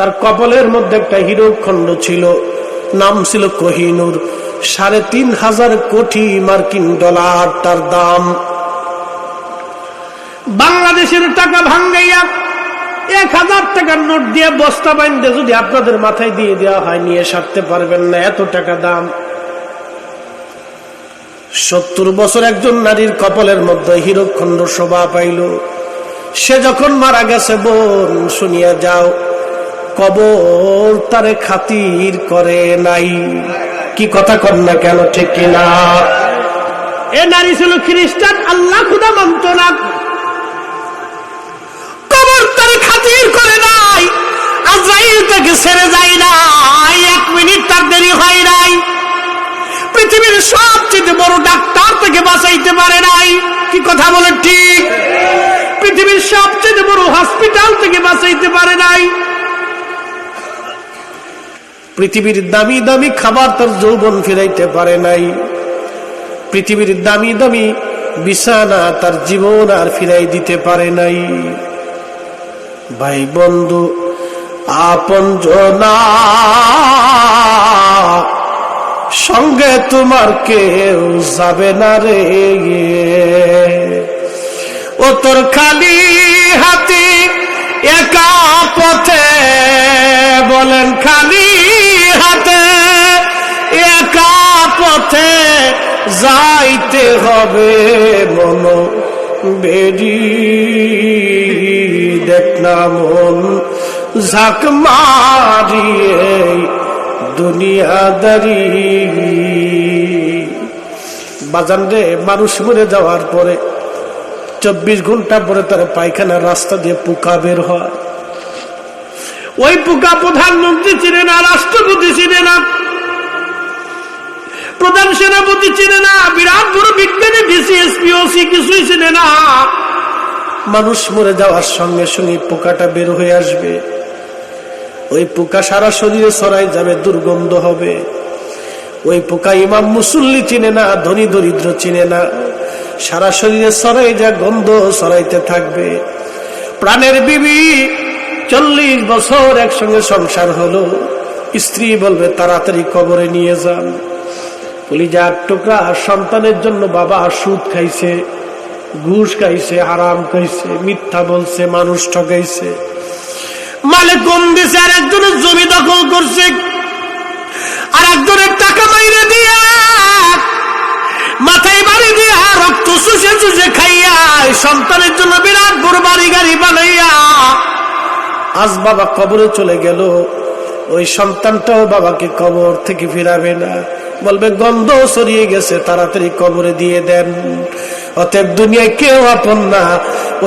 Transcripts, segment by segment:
তার কপালের মধ্যে একটা হীরক খণ্ড ছিল, নাম ছিল কোহিনূর। ৩,৫০০ কোটি মার্কিন ডলার তার দাম। বাংলাদেশের টাকা ভাঙ্গাইয়া ১,০০০ টাকার নোট দিয়ে বস্তা বাইন্ধে যদি আপনাদের মাথায় দিয়ে দেওয়া হয়, নিয়ে সারতে পারবেন না, এত টাকা দাম। ৭০ বছর একজন নারীর কপালের মধ্যে হীরকখণ্ড শোভা পাইল। সে যখন মারা গেছে, বোন শুনিয়া যাও, কবর তারে খাতির করে নাই। কি কথা কন না কেন, ঠিক কিনা? এ নারী ছিল খ্রিস্টান, আল্লাহ খুদা মানত না, কবর তারে খাতির করে নাই, আজরাইল তাকে ছেড়ে যায় নাই, ১ মিনিট তার দেরি হয় নাই। পৃথিবীর সবচেয়ে বড় ডাক্তার থেকে বাঁচাইতে পারে নাই। কি কথা বলে ঠিক? পৃথিবীর সবচেয়ে বড় হসপিটাল থেকে বাঁচাইতে পারে নাই। পৃথিবীর দামি দামি খাবার তার যৌবন ফিরাইতে পারে নাই। পৃথিবীর দামি দামি বিছানা তার জীবন আর ফিরাই দিতে পারে নাই। ভাই বন্ধু আপনজনা, সঙ্গে তোমার কেউ যাবে না রে। ও তোর খালি হাতে একা পথে, বলেন খালি হাতে একা পথে যাইতে হবে মন বেরি। দেখ না মন ঝাঁক মারিয়ে দুনিয়াদারি। বাজান রে, মানুষ মরে যাওয়ার পরে ২৪ ঘন্টা পরে তার পায়খানার রাস্তা দিয়ে পোকা বের হয়। ওই পোকা প্রধানমন্ত্রী চিনে না, রাষ্ট্রপতি চিনে না, প্রধান সেনাপতি চিনে না, বিরাট বড় বিজ্ঞানী ডিসিএসপিওসি কিছুই চিনে না। মানুষ মরে যাওয়ার সঙ্গে সঙ্গে পোকাটা বের হয়ে আসবে। ওই পোকা সারা শরীরে ছড়াই যাবে, দুর্গন্ধ হবে। ওই পোকা ইমাম মুসল্লি চিনে না, ধনী দরিদ্র চিনে না, সারা শরীরে ছড়াই যা গন্ধ ছড়াইতে থাকবে। প্রাণের বিবি ৪০ বছর একসঙ্গে সংসার হলো, স্ত্রী বলবে তাড়াতাড়ি কবরে নিয়ে যান। কলিজার টুকরা সন্তানের জন্য বাবা সুদ খাইছে, ঘুষ খাইছে, হারাম খাইছে, মিথ্যা বলছে, মানুষ ঠকাইছে, মালে কম দিছে, আর একজনের জমি দখল করছে, আর একজনের টাকা মাইরে দিয়া মাথায় বাড়ি দিয়া রক্ত চুষে চুষে খাইয়া সন্তানের জন্য বিরাট বড় বাড়ি গাড়ি বানাইয়া আজ বাবা কবরে চলে গেল। ওই সন্তানটাও বাবাকে কবর থেকে ফিরাবে না, বলবে গন্ধ ছড়িয়ে গেছে, তাড়াতাড়ি কবরে দিয়ে দেন। অতএব দুনিয়ায় কেউ আপন না,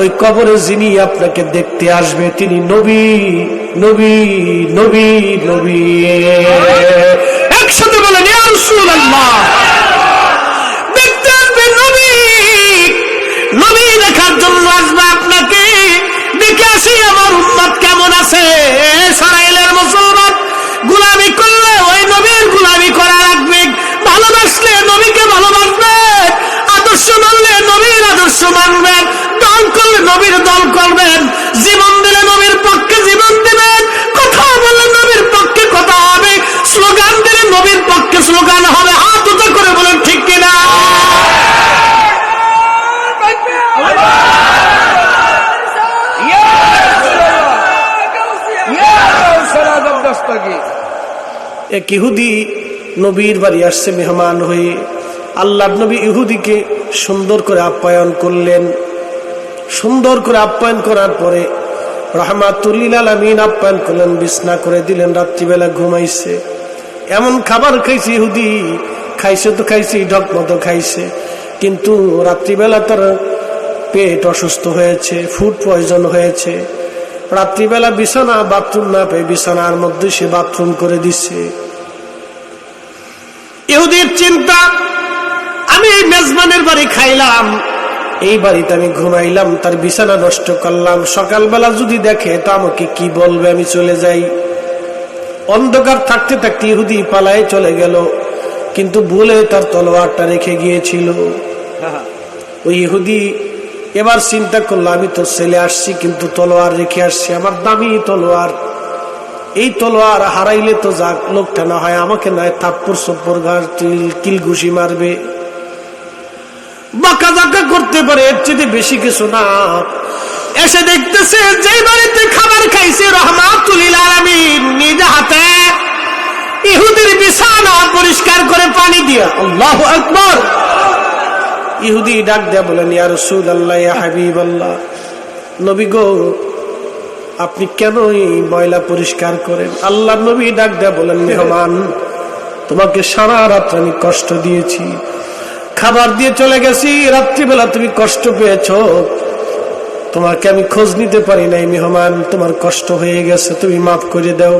ওই কবরে যিনি আপনাকে দেখতে আসবে তিনি নবী, নবী, নবী, নবী। একসাথে বলেন ইয়া রাসূলুল্লাহ। দেখতে আসবে নবী, নবী দেখার জন্য আসবে আপনাকে। দেখে আসি আমার উম্মত কেমন আছে। ইসরায়েলের মুসলমান গোলামি করলে ওই নবীর গোলামি করা লাগবে, ভালোবাসলে নবীকে ভালোবাসবে, আদর্শ মানলে নবীর আদর্শ মানবেন, দল করলে নবীর দল করবেন, জীবন দিলে নবীর পক্ষে জীবন দিবেন, কথা বললে নবীর পক্ষে কথা হবে, স্লোগান দিলে নবীর পক্ষে স্লোগান হবে। হাত উঁচু করে বলেন ঠিক কিনা? এক ইহুদি নবীর বাড়ি আসছে মেহমান হয়ে। আল্লাহর নবী ইহুদিকে সুন্দর করে আপ্যায়ন করলেন। সুন্দর করে আপ্যায়ন করার পরে রাহমাতুল লিল আলামিন আপ্যায়ন করলেন, বিছনা করে দিলেন, রাত্রিবেলা ঘুমাইছে। এমন খাবার খাইছে ইহুদি, খাইছে তো খাইছে, ঢক মতো খাইছে, কিন্তু রাত্রিবেলা তার পেট অসুস্থ হয়েছে, ফুড পয়জন হয়েছে। রাত্রিবেলা বিছানা, বাথরুম না পেয়ে বিছানার মধ্যে সে বাথরুম করে দিচ্ছে। ইহুদির চিন্তা, আমি এই মেজবানের বাড়ি খাইলাম, এই বাড়িতে আমি ঘুমাইলাম, তার বিছানা নষ্ট করলাম, সকালবেলা যদি দেখে তো আমাকে কি বলবে, আমি চলে যাই। অন্ধকার থাকতে থাকতে ইহুদি পালায়ে চলে গেল, কিন্তু ভুলে তার তলোয়ারটা রেখে গিয়েছিল। ওই ইহুদি এবার চিন্তা করলো, আমি তো ছেলে আসছি কিন্তু তলোয়ার রেখে আসছি, আমার দামি তলোয়ার, এই তলোয়ার হারাইলে তো যাক, লোকটা না হয় আমাকে নয় থাপ্পড় সপ্পর ঘাস কিল ঘুষি মারবে, বাঁকা জাকা করতে পারে, এর চেয়ে বেশি কিছু না। এসে দেখতেছে যে বাড়িতে খাবার খাইছে রহমাতুল লিল আলামিন নিজ হাতে ইহুদির বিছানা পরিষ্কার করে পানি দিয়া। আল্লাহু আকবার। ইহুদি ডাক দেয়া বলেন, ইয়া রাসূলুল্লাহ, ইয়া হাবিবাল্লাহ, নবী গো, আপনি কেন এই ময়লা পরিষ্কার করেন? আল্লাহর নবী ডাক দেয়া বলেন, মেহমান, তোমাকে সারা রাত আমি কষ্ট দিয়েছি, খাবার দিয়ে চলে গেছি, রাত্রিবেলা তুমি কষ্ট পেয়েছো, তোমাকে আমি খোঁজ নিতে পারি নাই, মেহমান তোমার কষ্ট হয়ে গেছে, তুমি মাফ করে দাও।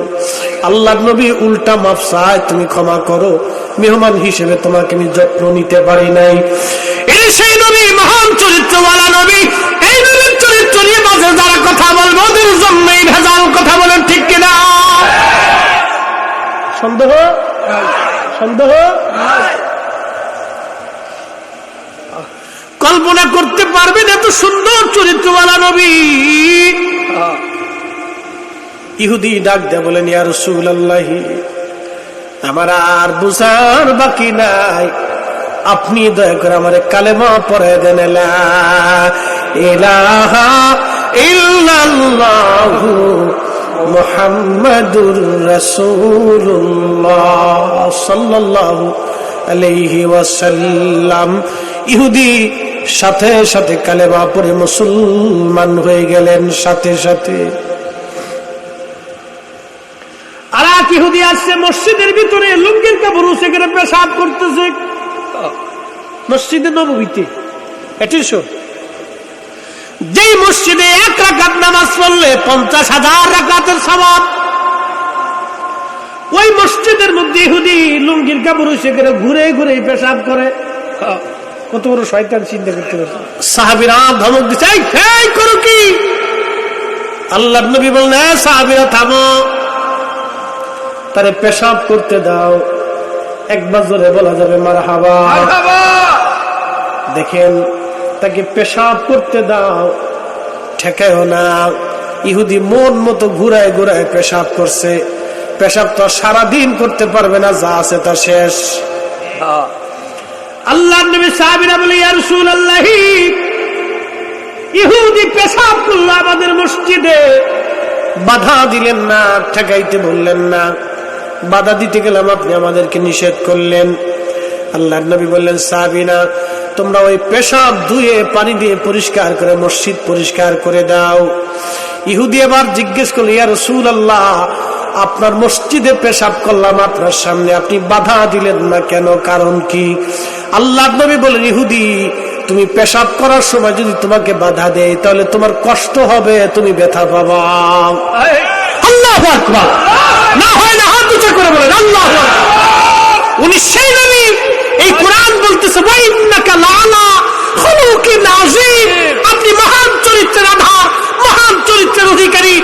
আল্লাহর নবী উল্টা মাফ চায়, তুমি ক্ষমা করো, মেহমান হিসেবে তোমাকে আমি যত্ন নিতে পারি নাই। এই সেই নবী, মহান চরিত্রওয়ালা নবী। এই নবীর চরিত্র নিয়ে মাঝে যারা কথা বলবো ওদের জন্যই ভেজাল কথা বলেন, ঠিক কিনা? সন্দেহ সন্দেহ কল্পনা করতে পারবেন এত সুন্দর চরিত্রওয়ালা নবী। ইহুদি ডাক দেয়া বলেন, ইয়া রাসূলুল্লাহ, আমার আর বুঝার বাকি নাই, আপনি দয়া করে আমার কালেমা পড়ে দেন, লা ইলাহা ইল্লাল্লাহু মুহাম্মাদুর রাসূলুল্লাহ সাল্লাল্লাহু আলাইহি ওয়াসাল্লাম। ইহুদি সাথে সাথে কালেমা পড়ে মুসলমান হয়ে গেলেন সাথে সাথে। আর এক ইহুদি আসছে মসজিদের ভিতরে, লুঙ্গির কাপড় সেখানে পেশাব করতেছে মসজিদে নববীতে। এটি যেই মসজিদে 1 রাকাত নামাজ পড়লে 50,000 রাকাতের সওয়াব, ওই মসজিদের মধ্যে ইহুদি লুঙ্গির কাপড় সেখানে ঘুরে ঘুরে পেশাব করে। কত বড় শয়তান, চিন্তা করতে পারছে। সাহাবীরা ধমক দিচ্ছে, এই করো কি? আল্লাহর নবী বললেন, সাহাবীরা থামো, তারে পেশাব করতে দাও। একবার জোরে বলা যাবে মারহাবা। দেখেন, তাকে পেশাব করতে দাও, ঠেকায়ও না। ইহুদি মন মতো ঘুরায় ঘুরায় পেশাব করছে। পেশাব তো সারাদিন করতে পারবে না, যা আছে তা শেষ। আল্লাহর নবী সাহাবীরা বলে, ইয়া রাসূলুল্লাহ, ইহুদি পেশাব করলো আমাদের মসজিদে, বাধা দিলেন না, ঠেকাইতে বললেন না, বাধা দিতে গেলাম আপনি আমাদেরকে নিষেধ করলেন। আল্লাহর নবী বললেন, সাহাবীরা, তোমরা ওই পেশাব ধুয়ে পানি দিয়ে পরিষ্কার করে মসজিদ পরিষ্কার করে দাও। ইহুদি এবার জিজ্ঞেস করল, ইয়া রাসূলুল্লাহ, আপনার মসজিদে পেশাব করলাম আপনার সামনে, আপনি বাধা দিলেন না কেন? কারণ কি? আল্লাহর নবী বলেন, ইহুদি, তুমি পেশাব করার সময় যদি তোমাকে বাধা দেয় তাহলে তোমার কষ্ট হবে, তুমি ব্যথা পাবা। আল্লাহু আকবার। না হয় না, হাত উঁচু করে বলেন আল্লাহু আকবার। উনি সেই নবী, এই কোরআন বলতেছে, ওয়া ইন্নাকা লাআলা খুলুকিন আযীম, আপনি মহান চরিত্রের আধার, মহান চরিত্রের অধিকারী।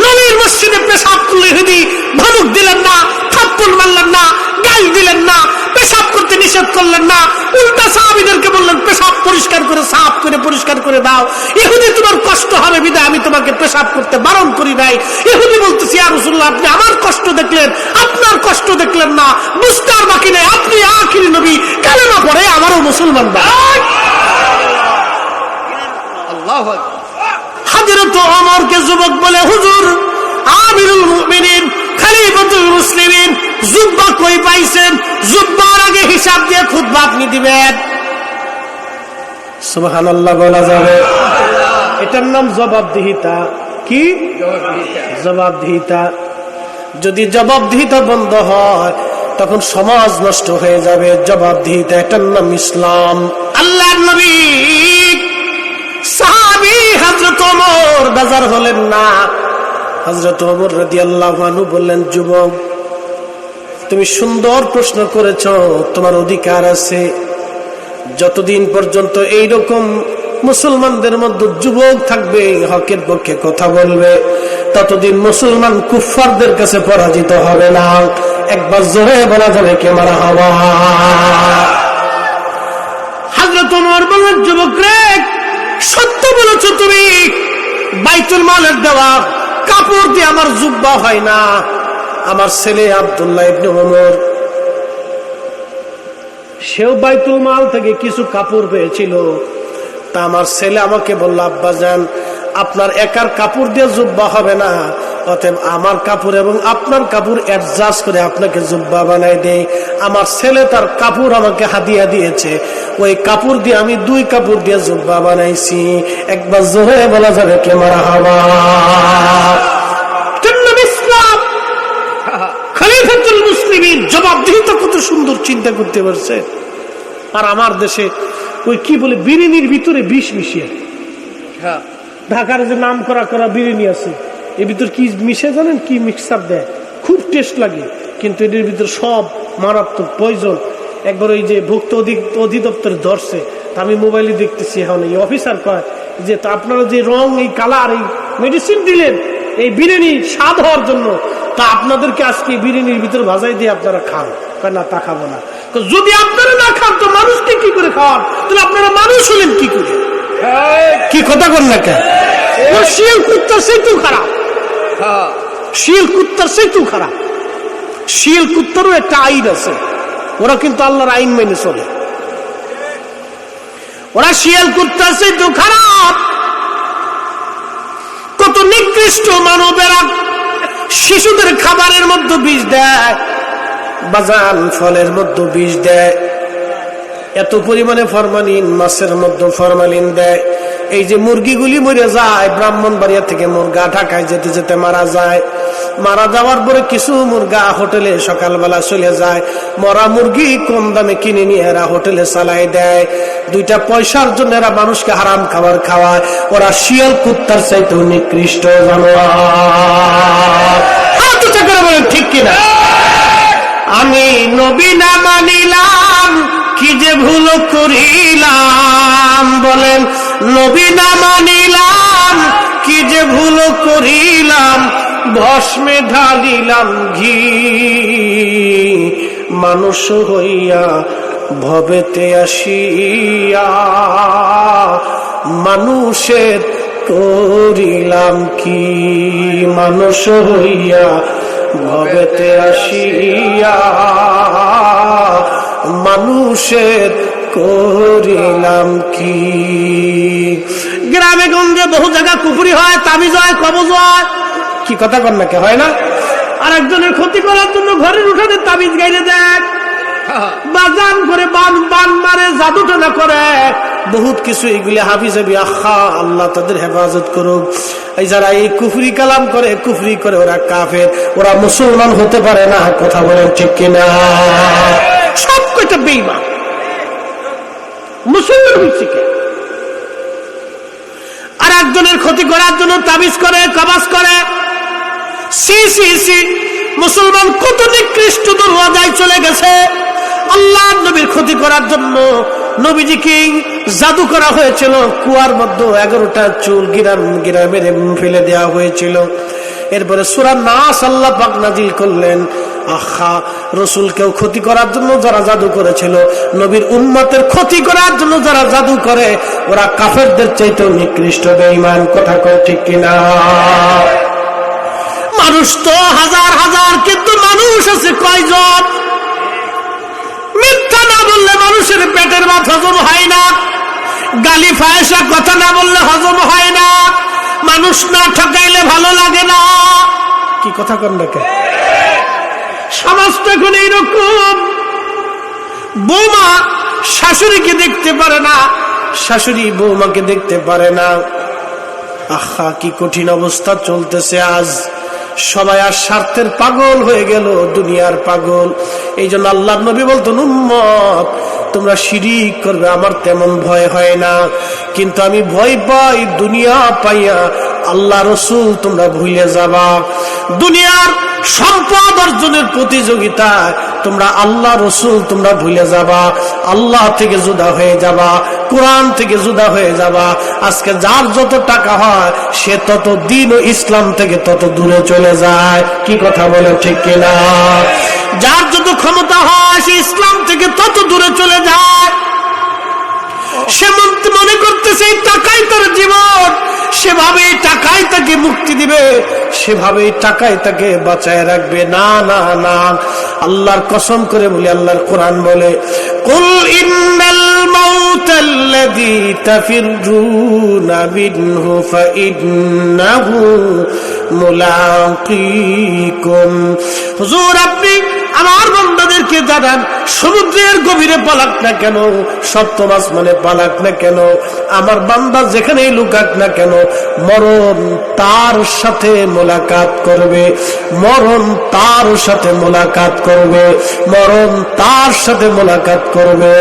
নবীর মসজিদে পেশাব করলে ইহুদি ধমক দিলেন না, থাপ্পড় মারলেন না, গাল দিলেন না, পেশাব করতে নিষেধ করলেন না, উল্টা সাহাবীদেরকে বললেন, পেশাব পরিষ্কার করে সাফ করে পরিষ্কার করে দাও। ইহুদি, তোমার কষ্ট হবে বিধায় আমি তোমাকে পেশাব করতে বারণ করি নাই। ইহুদি বলতেছি, ইয়া রাসূলুল্লাহ, আপনি আমার কষ্ট দেখলেন, আপনার কষ্ট দেখলেন না, বুঝতে আর বাকি নেই, আপনি আখিরি নবী, কালেমা পড়ে আমারও মুসলমান ভাই। আল্লাহু আকবার। হযরত ওমরকে যুবক বলে, হুজুর, আমিরুল মুমিনিন, খলিফাতুল মুসলিমিন, জুব্বা কই পাইছেন? জুব্বার আগে হিসাব দিয়ে খুতবা আপনি দিবেন। সুবহানাল্লাহ বলা যাবে? এটার নাম জবাবদিহিতা। কি জবাবদিহিতা? যদি জবাবদিহিতা বন্ধ হয় তখন সমাজ নষ্ট হয়ে যাবে। জবাবদিহিতা, এটার নাম ইসলাম। আল্লাহর নবী সাহাবী হযরত ওমর বাজার হলেন না। হযরত ওমর রাদিয়াল্লাহু আনহু বললেন, যুবক, তুমি সুন্দর প্রশ্ন করেছো, তোমার অধিকার আছে। যতদিন পর্যন্ত এইরকম মুসলমানদের মধ্যে যুবক থাকবে, হকের পক্ষে কথা বলবে, ততদিন মুসলমান কুফফারদের কাছে পরাজিত হবে না। একবার জোরে বলা যাবে কে মারহাবা? হযরত ওমর বললেন, যুবক রে, সত্য বলেছো তুমি। বাইতুল মালের দেওয়া কাপড় দিয়ে আমার জুব্বা হয় না। আমার ছেলে আব্দুল্লাহ ইবনে ওমর, সেও বাইতুল মাল থেকে কিছু কাপড় পেয়েছিল। তা আমার ছেলে আমাকে বলল, আব্বাজান আপনার একার কাপড় দিয়ে জুব্বা হবে না, অতএব আমার কাপড় এবং আপনার কাপড় অ্যাডজাস্ট করে আপনাকে জুব্বা বানাই দেই। আমার ছেলে তার কাপড় আমাকে হাদিয়া দিয়েছে, ওই কাপড় দিয়ে আমি 2 কাপড় দিয়ে জুব্বা বানাইছি। একবার জোরে বলা যাবে কে মারহাবা। ইসলাম খলিফাতুল মুসলিমিন জবাবদিহিতা কত সুন্দর চিন্তা করতে পারছে। আর আমার দেশে ওই কি বলে বিরিয়ানির ভিতরে বিষ মিশিয়ে, ঢাকার যে নাম করা করা বিরিয়ানি আছে, এর ভিতর কি মিশে জানেন? কি মিক্সার দেয়, খুব টেস্ট লাগে, কিন্তু এদের ভিতর সব মারাত্মক পয়জন। একবার ওই যে ভুক্ত অধিদপ্তরে ধরছে, তা আমি মোবাইলে দেখতেছি এখন এই অফিসার কয় যে তা আপনারা যে রং, এই কালার, এই মেডিসিন দিলেন এই বিরিয়ানি স্বাদ হওয়ার জন্য, তা আপনাদেরকে আজকে বিরিয়ানির ভিতর ভাজাই দিয়ে আপনারা খান। না, তা খাবো না। যদি আপনারা না খান তো মানুষকে কি করে খাওয়ান? তাহলে আপনারা মানুষ হলেন কি করে? কি কথা বল না কেন? শিয়াল কুত্তার চাইতেও খারাপ, শিয়াল কুত্তার চাইতেও খারাপ। শিয়াল কুত্তারও একটা আইন আছে, ওরা কিন্তু আল্লাহর আইন মেনে চলে। ওরা শিয়াল কুত্তার চাইতেও খারাপ। কত নিকৃষ্ট মানবেরা শিশুদের খাবারের মধ্যে বিষ দেয়, বাজান ফলের মধ্যে বিষ দেয়, এত পরিমাণে ফরমালিন, মাছের মধ্যে ফরমালিন দেয়। এই যে মুরগিগুলি মরে যায়, ব্রাহ্মণবাড়িয়া থেকে মুরগা ঢাকায় যেতে যেতে মারা যায়। মারা যাওয়ার পরে কিছু মুরগা হোটেলে সকালবেলা চলে যায়, মরা মুরগি কম দামে কিনে নিয়ে এরা হোটেলে চালাই দেয়। 2টা পয়সার জন্য এরা মানুষকে হারাম খাবার খাওয়ায়। ওরা শিয়াল কুত্তার চাইতেও নিকৃষ্ট জানোয়ার। ঠিক কিনা? আমি নবী না মানিলাম, কি যে ভুল করিলাম। বলেন, নবী না মানিলাম, কি যে ভুল করিলাম। ভস্মে ঢালিলাম ঘি, মানুষ হইয়া ভবেতে আসিয়া মানুষের করিলাম কি। মানুষ হইয়া ভবেতে আসিয়া মানুষের করিলাম কি। গ্রামে গঞ্জে বহু জায়গা কুপুরি হয়, তাবিজ হয়, কবজ হয়। কি কথা কর না কে হয় না? আর একজনের ক্ষতি করার জন্য ঘরের উঠানে তাবিজ গাইলে দেয়, বাজান করে বান মারে, জাদুটনা করে, বহুত কিছু। এগুলি হাফিজাবি আখা, আল্লাহ তাদের হেফাজত করুক। এই যারা এই কুফরি কালাম করে, কুফরি করে, ওরা কাফের, ওরা মুসলমান হতে পারে না। কথা বলেন ঠিক কিনা? সব কয়টা বেঈমান। মুসলমান হয়েছে কে? আর একজনের ক্ষতি করার জন্য তাবিজ করে, কবাজ করে। সি সি সি, মুসলমান কত নিকৃষ্ট দুর্বদায় চলে গেছে। আল্লাহ নবীর ক্ষতি করার জন্য নবীজিকে জাদু করা হয়েছিল। কুয়ার মধ্যে 11টা চুল গিরা মেরে ফেলে দেওয়া হয়েছিল। এরপরে সূরা নাস আল্লাহ পাক নাজিল করলেন। আহা, রসুলকেও ক্ষতি করার জন্য যারা জাদু করেছিল, নবীর উম্মতের ক্ষতি করার জন্য যারা জাদু করে, ওরা কাফেরদের চাইতেও নিকৃষ্ট বেঈমান। কথা কয় ঠিক কিনা? মানুষ তো হাজার হাজার, কিন্তু মানুষ আছে কয়জন? মিথ্যা না বললে মানুষের পেটের ভাত হজম হয় না, গালি ফায়সা কথা না বললে হজম হয় না, মানুষ না ঠকাইলে ভালো লাগে না। কি কথা কন না কে? সমাজ তো এখন এইরকম। বৌমা শাশুড়িকে দেখতে পারে না, শাশুড়ি বৌমাকে দেখতে পারে না। আহা, কি কঠিন অবস্থা চলতেছে আজ। সবাই আর স্বার্থের পাগল হয়ে গেল, দুনিয়ার পাগল। এই জন্য আল্লাহ নবী বলতেন, উম্মত তোমরা শিরিক করবে, আমার তেমন ভয় হয় না, কিন্তু আমি ভয় পাই দুনিয়া পাইয়া আল্লাহ রসুল তোমরা ভুলে যাবা। দুনিয়ার সম্পদ অর্জনের প্রতিযোগিতা তোমরা আল্লাহ রসুল তোমরা ভুলে যাবা, আল্লাহ থেকে জুদা হয়ে যাবা, কোরআন থেকে জুদা হয়ে যাবা। আজকে যার যত টাকা হয় সে তত দিন ও ইসলাম থেকে তত দূরে চলে যায়। কি কথা বলে ঠিক কিনা? যার যত ক্ষমতা হয় সে ইসলাম থেকে তত দূরে চলে যায়। সে মনে করতেছে এই টাকাই তার জীবন, সেভাবেই টাকায় তাকে মুক্তি দিবে, সেভাবেই টাকায় তাকে বাঁচায় রাখবে। না না না, আল্লাহর কসম করে বলি, আল্লাহর কোরআন বলে, কুল ইন্নাল মাউতাল্লাযী তাফিরুনা মিনহু ফাইন্নাহু মুলাকিকুম। হুজুর আপনি আমার বান্দাদেরকে জানান, সমুদ্রের গভীরে পালাক না কেন, সপ্তম আসমানে পালাক না কেন, আমার বান্দা যেখানেই লুকাক না কেন, মরণ তার সাথে মোলাকাত করবে, মরণ তার সাথে মোলাকাত করবে, মরণ তার সাথে মোলাকাত করবে।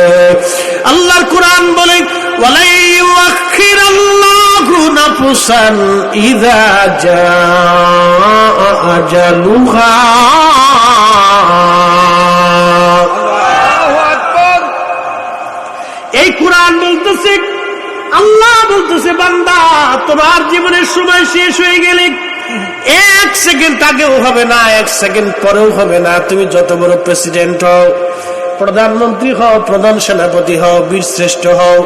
আল্লাহর কোরআন বলে, ওয়ালাই ইউআখিরাল্লাহু নাফসান ইযা জাআ আজালুহা। এই কোরআন বলতেছে, আল্লাহ বলতেছে, বান্দা তোমার জীবনের সময় শেষ হয়ে গেলে 1 সেকেন্ড আগেও হবে না, 1 সেকেন্ড পরেও হবে না। তুমি যত বড় প্রেসিডেন্ট হও, প্রধানমন্ত্রী হও, প্রধান সেনাপতি হও, বীর শ্রেষ্ঠ হও,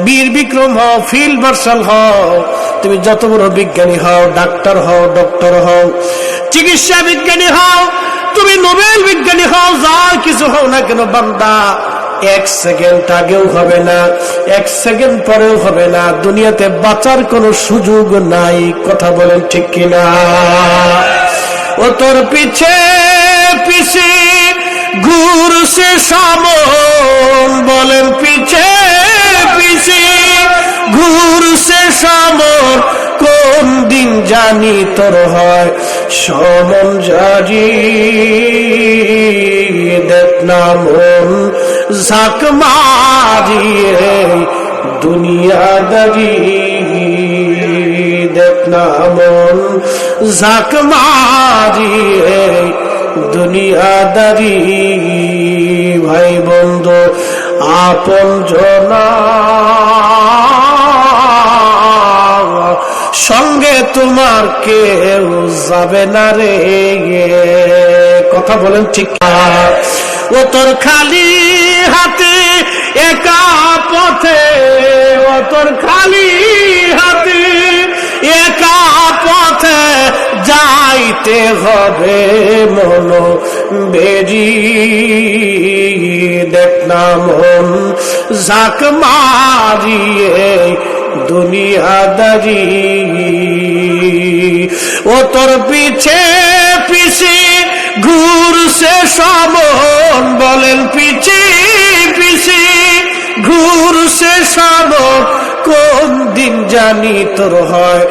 বীর বিক্রম হও, ফিল্ড মার্শাল হও, তুমি যত বড় বিজ্ঞানী হও, ডাক্তার হও, ডক্টর হও, চিকিৎসা বিজ্ঞানী হও, তুমি নোবেল বিজ্ঞানী হও, যা কিছু হও না কেন বান্দা, 1 সেকেন্ড আগেও হবে না, 1 সেকেন্ড পরেও হবে না। দুনিয়াতে বাঁচার কোনো সুযোগ নাই। কথা বলেন ঠিক কিনা? ও তোর পিছে পিছে ঘুরছে সমন, বলেন পিছে পিছে ঘুরছে সমন, কোন দিন জানি তোর হয় সমন জারি। দেখ না মন ঝাঁক মারিয়ে দুনিয়াদারি, দেখ না মন ঝাঁক মারিয়ে দুনিয়াদারি। ভাই বন্ধু আপন জনা সঙ্গে তোমার কেউ যাবে না রে। কথা বলেন ঠিক? ও তোর খালি হাতে একা পথে, ও তোর খালি হাতে একা পথে যাইতে হবে মন বেরি। দেখ না মন ঝাঁক মারিয়ে দুনিয়াদারি। ও তোর পিছে পিছে ঘুরছে সমন, বলেন পিছে পিছে ঘুরছে সমন, কোন দিন জানি তোর হয়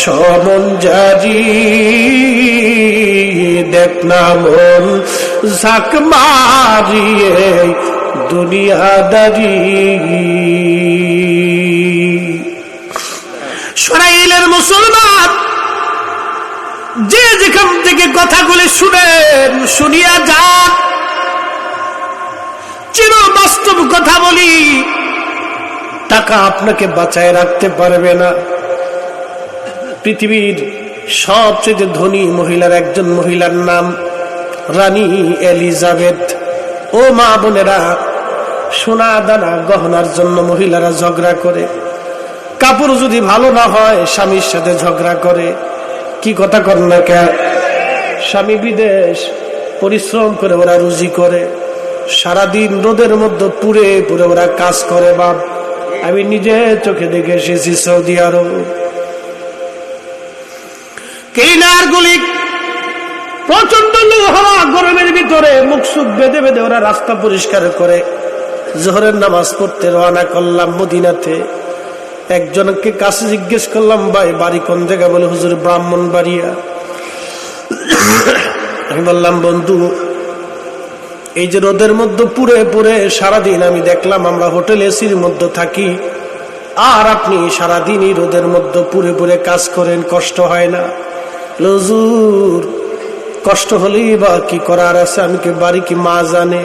সমন জারি। দেখ না মন ঝাঁক মারিয়ে দুনিয়াদারি। ইসরাইলের মুসলমান যে যেখান থেকে কথাগুলি শুনেন, শুনিয়া যান। চির বাস্তব কথা বলি, টাকা আপনাকে বাঁচায় রাখতে পারবে না। পৃথিবীর সবচেয়ে ধনী মহিলার একজন মহিলার নাম রানী এলিজাবেথ। ও মা বোনেরা, সোনা দানা গহনার জন্য মহিলারা ঝগড়া করে, কাপড় যদি ভালো না হয় স্বামীর সাথে ঝগড়া করে। কি কথা কর না কে? স্বামী বিদেশ, পরিশ্রম করে ওরা রুজি করে, সারাদিন রোদের মধ্যে পুড়ে পুড়ে ওরা কাজ করে। বাপ, আমি নিজে চোখে দেখে এসেছি সৌদি আরব। কেইনার গুলি প্রচন্ড লু হাওয়া, গরমের ভিতরে মুখ সুখ বেঁধে বেঁধে ওরা রাস্তা পরিষ্কার করে। জোহরের নামাজ পড়তে রওনা করলাম মদিনাতে। একজনকে কাছে জিজ্ঞেস করলাম, ভাই বাড়ি কোন জায়গা? বলে হুজুর ব্রাহ্মণবাড়িয়া। আমি বললাম, বন্ধু এই যে রোদের মধ্যে পুড়ে পুড়ে সারাদিন আমি দেখলাম আমরা হোটেল এসির মধ্যে থাকি, আর আপনি সারাদিন এই রোদের মধ্যে পুড়ে পুড়ে কাজ করেন, কষ্ট হয় না? হুজুর কষ্ট হলেই বা কি করার আছে, আমি কি বাড়ি কি মা জানে?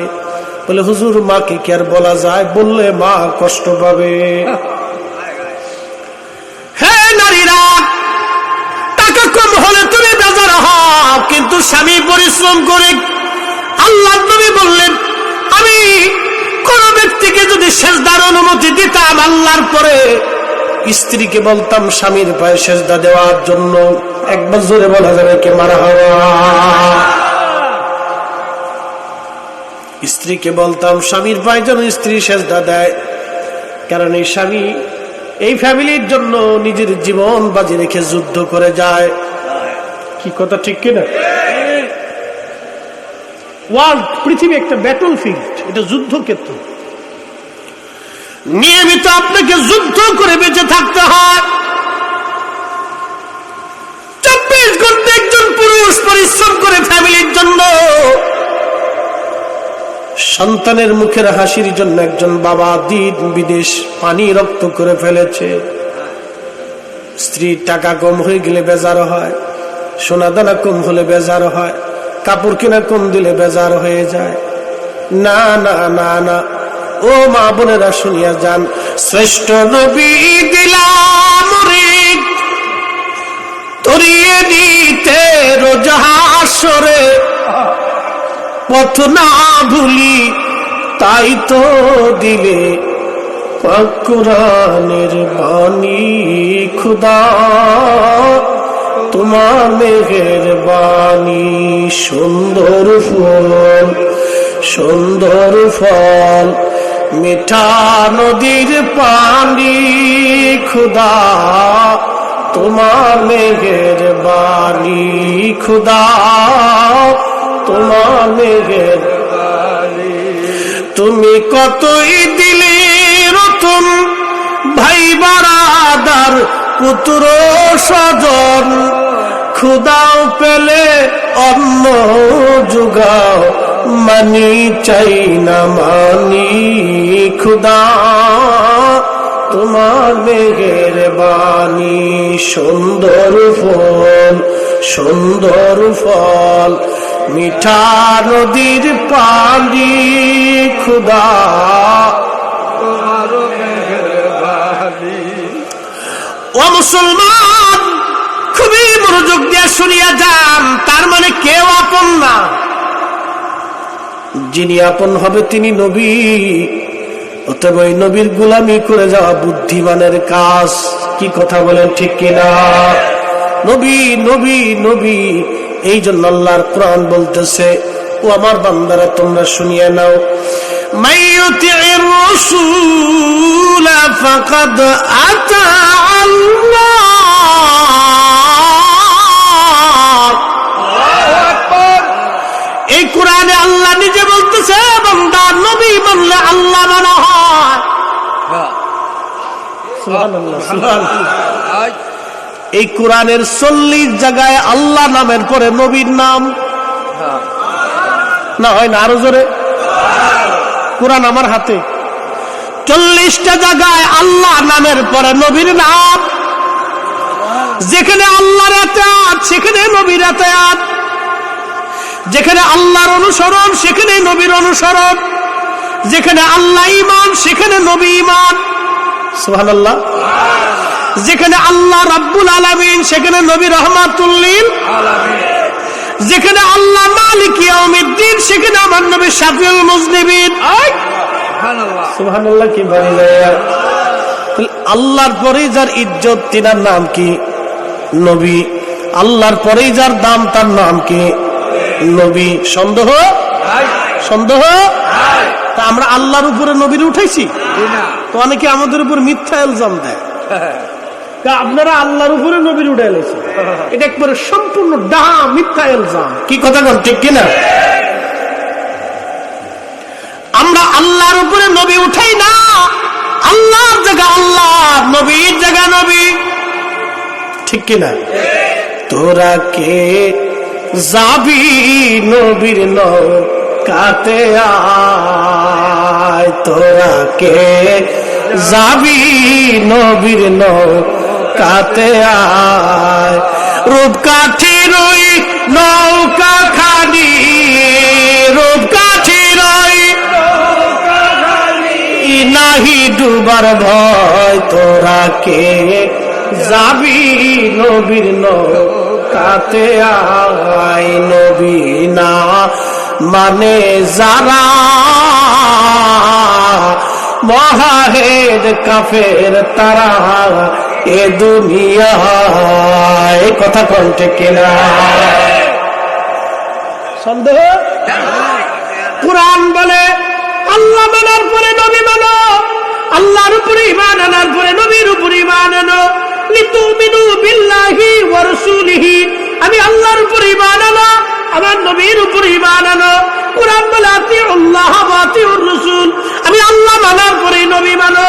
বলে হুজুর মাকে কি আর বলা যায়? বললে মা কষ্ট পাবে। হ্যাঁ নারীরা, টাকা কম হলে তুমি বেজার হও, কিন্তু স্বামী পরিশ্রম করে। আল্লাহ নবী বললেন, আমি কোন ব্যক্তিকে যদি সেজদার অনুমতি দিতাম আল্লাহর পরে, স্ত্রীকে বলতাম স্বামীর পায়ে সেজদা দেওয়ার জন্য। একবার জোরে বলা যাবে কি মারহাবা? স্ত্রীকে বলতাম স্বামীর পায়ে যেন স্ত্রী সেজদা দেয়, কারণ এই স্বামী এই ফ্যামিলির জন্য নিজের জীবন বাজি রেখে যুদ্ধ করে যায়। কি কথা ঠিক কিনা? ওয়ার্ল্ড, পৃথিবী একটা ব্যাটল ফিল্ড, এটা যুদ্ধক্ষেত্র। নিয়মিত আপনাকে যুদ্ধ করে বেঁচে থাকতে হয়। 24 ঘন্টা একজন পুরুষ পরিশ্রম করে ফ্যামিলির জন্য। সন্তানের মুখের হাসির জন্য একজন বাবা দিন বিদেশ পানি রক্ত করে ফেলেছে। স্ত্রীর টাকা কম হয়ে গেলে বেজার হয়, সোনা দানা কম হলে বেজার হয়, কাপড় কেনা কম দিলে বেজার হয়ে যায়। না না না না, ও মা বোনেরা শুনিয়া যান, শ্রেষ্ঠ নবী দিলাম রিক তরিয়ে দিতে রোজ হাসরে, পথ না ভুলি তাই তো দিলে পাক কুরআনের বাণী। খুদা তোমার মেহেরবানি, সুন্দর ফুল সুন্দর ফল মিঠা নদীর পানি। খুদা তোমার মেহেরবানি, খুদা তোমার মেহেরবানি। তুমি কতই দিলে রতন ভাই বারাদার পুত্র স্বজন, খুদাও পেলে অন্ন জুগাও মানি চাই না মানি। খুদা তোমার মেহেরবানি, সুন্দর ফল সুন্দর ফল মিঠা নদীর পানি। খুদা তোমার মেহেরবানি। ও মুসলমান, খুবই মনোযোগ দিয়ে শুনিয়া যান। তার মানে কেউ আপন না, যিনি আপন হবে তিনি নবী। অতএব ওই নবীর গোলামি করে যাওয়া বুদ্ধিমানের কাজ। কি কথা বলেন ঠিক কিনা? নবী নবী নবী, এই জন্য আল্লাহর কোরআন বলতেছে, ও আমার বান্দারা তোমরা শুনিয়ে নাও, মাইয়ুতির রাসূল ফাকাদ আতা আল্লাহ। এই কোরআনে আল্লাহ নিজে বলতেছে, বান্দা নবী মানলে আল্লাহ মানা হয়। সুবহানাল্লাহ, সুবহানাল্লাহ। এই কোরআনের 40 জায়গায় আল্লাহ নামের পরে নবীর নাম না হয় না? আরো জোরে। কোরআন আমার হাতে, 40টা জায়গায় আল্লাহ নামের পরে নবীর নাম। যেখানে আল্লাহর আতাত সেখানে নবীর আতাত, যেখানে আল্লাহর অনুসরণ সেখানে নবীর অনুসরণ, যেখানে আল্লাহ ঈমান সেখানে নবী ঈমান। সুবহানাল্লাহ। যেখানে আল্লাহ রাব্বুল আলামিন সেখানে নবী রাহমাতুল লিল আলামিন, যেখানে আল্লাহ মালিক ইয়াউমিদ্দিন সেখানে আমার নবী শাফিউল মুজনিবিন। সুবহানাল্লাহ, সুবহানাল্লাহ। কি বলে যায়? আল্লাহর পরেই যার ইজ্জত তিনার নাম কি? নবী। আল্লাহর পরেই যার দাম তার নাম কি? নবী। সন্দেহ? সন্দেহ? তা আমরা আল্লাহর উপরে নবীর উঠাইছি? তো অনেকে আমাদের উপর মিথ্যা ইলজাম দেয়, আপনারা আল্লাহর উপরে নবীর উঠাই লেছে। এটা একবারে সম্পূর্ণ ডাহা মিথ্যা ইলজাম। কি কথা বল ঠিক কিনা? আমরা আল্লাহর উপরে নবী উঠাই না। আল্লাহর জায়গা আল্লাহ, নবীর জায়গা নবী। ঠিক কিনা? তোরা কে যাবি নবীর নৌকাতে আয়, তোরা কে যাবি নবীর নৌকাতে আয়। রূপকাঠির ওই নৌকা খানি, রূপকাঠির ওই নাহি ডুবার ভয়, তোরা কে যাবি নবীর নৌকাতে আয়। নবী না মানে যারা মহাহেদ কাফের তারা এ দুনিয়ায়। কথা কণ্ঠে কেনা সন্দেহ? কুরআন বলে আল্লাহ মানার পরে নবী মানো, আল্লাহর উপরে ঈমান আনার পরে নবীর উপরে ঈমান আনো। লিতুমিনু বিল্লাহি ওয়া রাসূলিহি, আমি আল্লাহর উপরে ঈমান আনো, আমার নবীর উপরে ঈমান আনো। কুরআন বলে আতিউল্লাহ ওয়া আতিউর রাসূল, আমি আল্লাহ মানার পরে নবী মানো।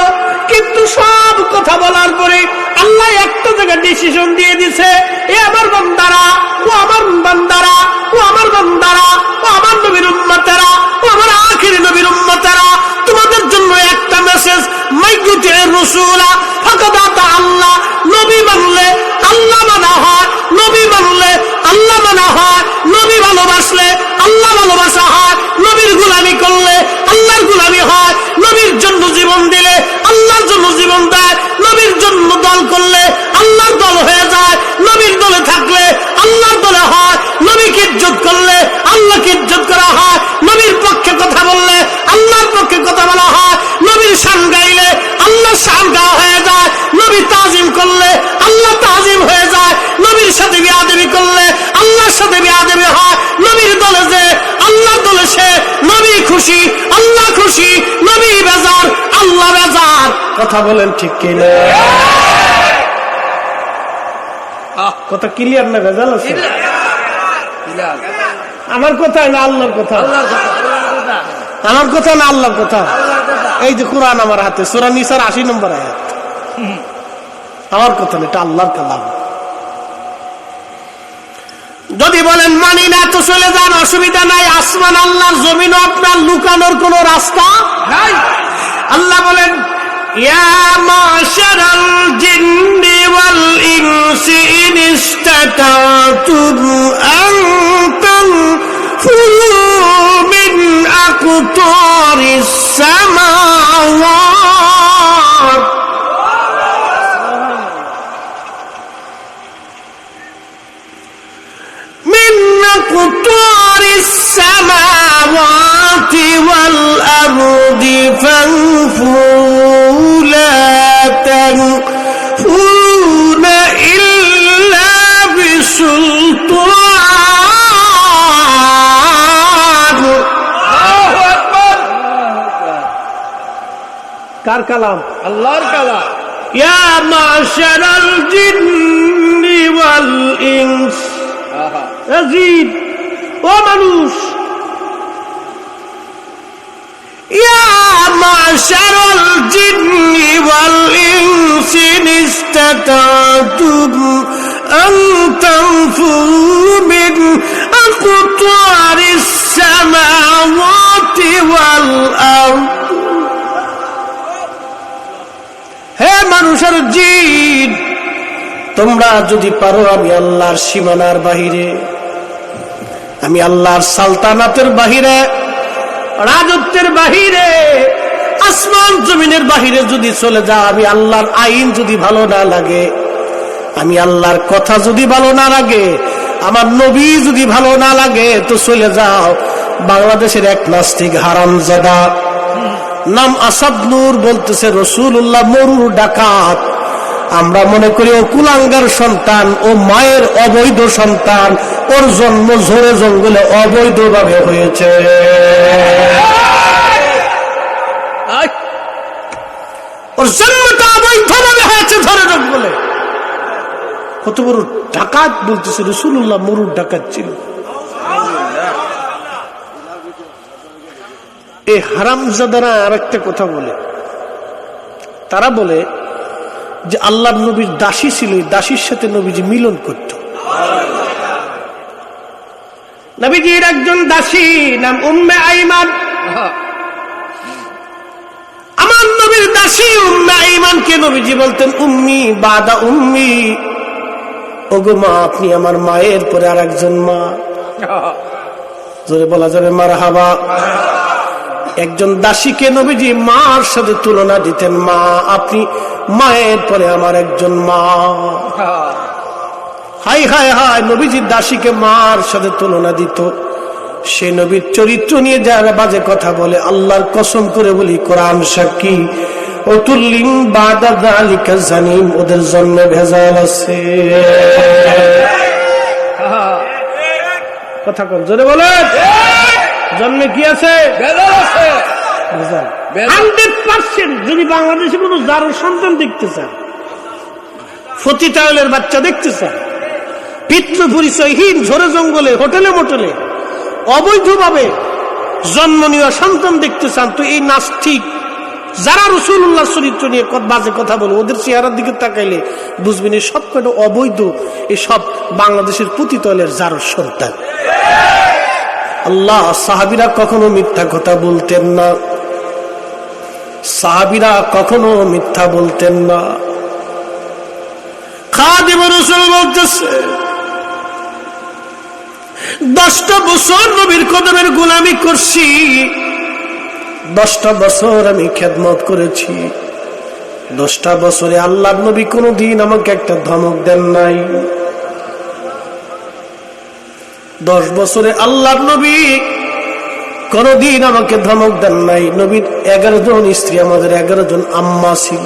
কিন্তু সব কথা বলার পরে আল্লাহ একটা জায়গায় ডিসিশন দিয়ে দিছে, এ আমার বান্দারা, ও আমার বান্দারা, ও আমার বান্দারা, ও আমার নবীর উম্মতেরা, ও আমার আখিরি নবীর উম্মতেরা, তোমাদের জন্য একটা মেসেজ, মাইয়ুতি রাসূলা ফাকাদ আতা আল্লাহ। নবী মানলে আল্লাহ মানা হয়, নবী মানলে আল্লাহ মানা হয়, নবী ভালোবাসলে আল্লাহ ভালোবাসা হয়, নবীর গোলামি করলে আল্লাহর গোলামি হয়, নবীর জন্য জীবন দিলে আল্লাহর জন্য জীবন দেয়, নবীর জন্য দল করলে আল্লাহর দল হয়ে যায়, নবীর দলে থাকলে আল্লাহর দলে হয়, নবীকে ইজ্জত করলে আল্লাহকে ইজ্জত করা হয়, নবীর পক্ষে কথা বললে আল্লাহর পক্ষে কথা বলা হয়, নবীর শান গাইলে আল্লাহর শান গাওয়া হয়ে যায়, নবী তাজিম করলে আল্লাহ তাজিম হয়ে যায়, নবীর সাথে বিয়াদবি করলে আল্লাহর সাথে বিয়াদবি হয়, নবীর দলে যে আল্লাহর দলে সে, নবী খুশি আল্লাহ খুশি, নবী বেজার আল্লাহ বেজার। কথা বলেন ঠিক কিনা? কথা ক্লিয়ার না ভেজাল আছে? আমার কথা না আল্লাহর কথা? আমার কথা না আল্লাহর কথা? এই যে কোরআন আমার হাতে, সূরা নিসার ৮০ নম্বর আয়াত, আমার কথা না, এটা আল্লাহর কালাম। যদি বলেন মানি না তো চলে যান, অসুবিধা নাই, আসমান আল্লাহর, জমিন আপনার, লুকানোর কোন রাস্তা নাই। আল্লাহ বলেন ইয়া মাশারাল জিন্নি ওয়াল ইনসি ইন ইসতাতাতুম আন তানফুযু মিন আকতারিস সামাওয়াত قطار السماوات والأرض فانفروا لا تنفرون إلا بسلطان। কার কালাম? আল্লাহর কালাম। ইয়া মাশারাল জিন্নি ওয়াল ইনস, আজিদ ও মানুষ, ইয়া মাশারাল জিন্নি ওয়াল ইনসি ইন ইসতাতাতুম আন তানফুযু মিন আকতারিস সামাওয়াতি ওয়াল আরদ। হে মানুষের জিন, তোমরা যদি পারো আমি আল্লাহর সীমানার বাহিরে, আমি আল্লাহর সালতানাতের বাহিরে, রাজত্বের বাহিরে, আসমান জমিনের বাহিরে যদি চলে যাও, আমি আল্লাহর আইন যদি ভালো না লাগে, আমি আল্লাহর কথা যদি ভালো না লাগে, আমার নবী যদি ভালো না লাগে, তো চলে যাও বাংলাদেশের এক নাস্তিক হারামজাদা, নাম আসাদ নূর, বলতেছে রাসূলুল্লাহ মরুর ডাকাত। আমরা মনে করি ও কুলাঙ্গার সন্তান, ও মায়ের অবৈধ সন্তান, ওর জন্ম ঝোড়ে জঙ্গলে অবৈধভাবে হয়েছে। ওর জন্মটা অবৈধভাবে হয়েছে ঝোড়ে জঙ্গলে। কত বড় ডাকাত, বলতেছে রাসূলুল্লাহ মরুর ডাকাত ছিল। এই হারামজাদারা আরেকটা কথা বলে, তারা বলে যে আল্লাহর নবীর দাসী ছিল, দাসীর সাথে নবীজি মিলন করত। নবীজির একজন দাসী নাম উম্মে আইমান, আমার নবীর দাসী উম্মে আইমানকে নবীজি বলতেন উম্মি বাদা উম্মি, ওগো মা, আপনি আমার মায়ের পরে আর একজন মা। জোরে বলা যাবে মারহাবা। একজন দাসীকে নবীজি মার সাথে তুলনা দিতেন, মা আপনি মায়ের পরে আমার একজন মা। হাই হাই হাই, নবীজির দাসীকে মার সাথে তুলনা দিত। সেই নবীর চরিত্র নিয়ে যারা বাজে কথা বলে, আল্লাহর কসম করে বলি, কোরআন সাক্ষী, অতুল্লিং বাদা যালিকা জানিম, ওদের জন্মে ভেজাল আছে। কথা কোন জোরে বলেন, জন্মে কি আছে? ভেজাল আছে। 100% যদি বাংলাদেশে কোনো জারুর সন্তান দেখতে চান, ফতিতাওয়ালের বাচ্চা দেখতে চান, পিতৃ পরিচয়হীন ঝোড়ে জঙ্গলে হোটেলে মোটেলে অবৈধভাবে জন্ম নেওয়া সন্তান দেখতে চান, তো এই নাস্তিক যারা রাসূলুল্লাহর চরিত্র নিয়ে বাজে কথা বলে, ওদের চেহারার দিকে তাকাইলে বুঝবেন এই সব কটা অবৈধ, এই সব বাংলাদেশের পতিতাওয়ালের জারুর সন্তান। আল্লাহ, সাহাবীরা কখনো মিথ্যা কথা বলতেন না, সাহাবীরা কখনো মিথ্যা বলতেন না। খাদিম রাসূল বলতেছে, 10টা বছর নবীর কদমের গোলামি করছি, 10টা বছর আমি খেদমত করেছি, 10টা বছরে আল্লাহর নবী কোনদিন আমাকে একটা ধমক দেন নাই। 10 বছরে আল্লাহর নবী কোনদিন আমাকে ধমক দেন নাই। নবীর 11 জন স্ত্রী, আমাদের 11 জন আম্মা ছিল,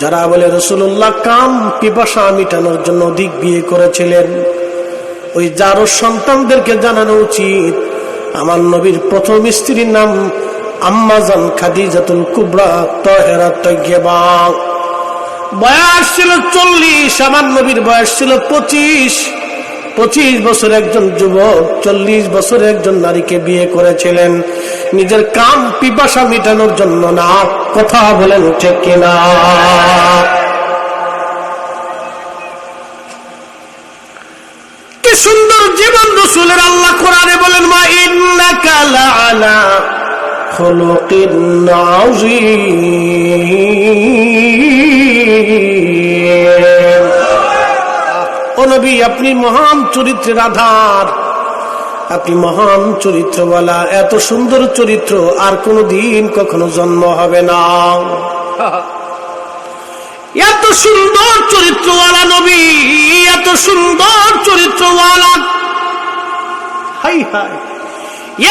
যারা বলে রাসূলুল্লাহ কাম পিপাসা মিটানোর জন্য অধিক বিয়ে করেছিলেন। ওই যারও সন্তানদেরকে জানানো উচিত, আমার নবীর প্রথম স্ত্রীর নাম আম্মাজান খাদিজাতুল কুবরা তাহেরা তাইয়্যিবা। বয়স ছিল 40, আমার নবীর বয়স ছিল 25। 25 বছর একজন যুবক 40 বছরে একজন নারীকে বিয়ে করেছিলেন, নিজের কাম পিপাসা মিটানোর জন্য না। কথা বলেন ঠিক কিনা? কি সুন্দর জীবন রাসূলের। আল্লাহ কোরআনে বলেন, মা ইন্নাকা লাআলা খুলুকিন আযীম। ও নবী, আপনি মহান চরিত্রের আধার, আপনি মহান চরিত্রওয়ালা। এত সুন্দর চরিত্র আর কোনদিন কখনো জন্ম হবে না। এত সুন্দর চরিত্রওয়ালা নবী, এত সুন্দর চরিত্রওয়ালা, হাই হাই,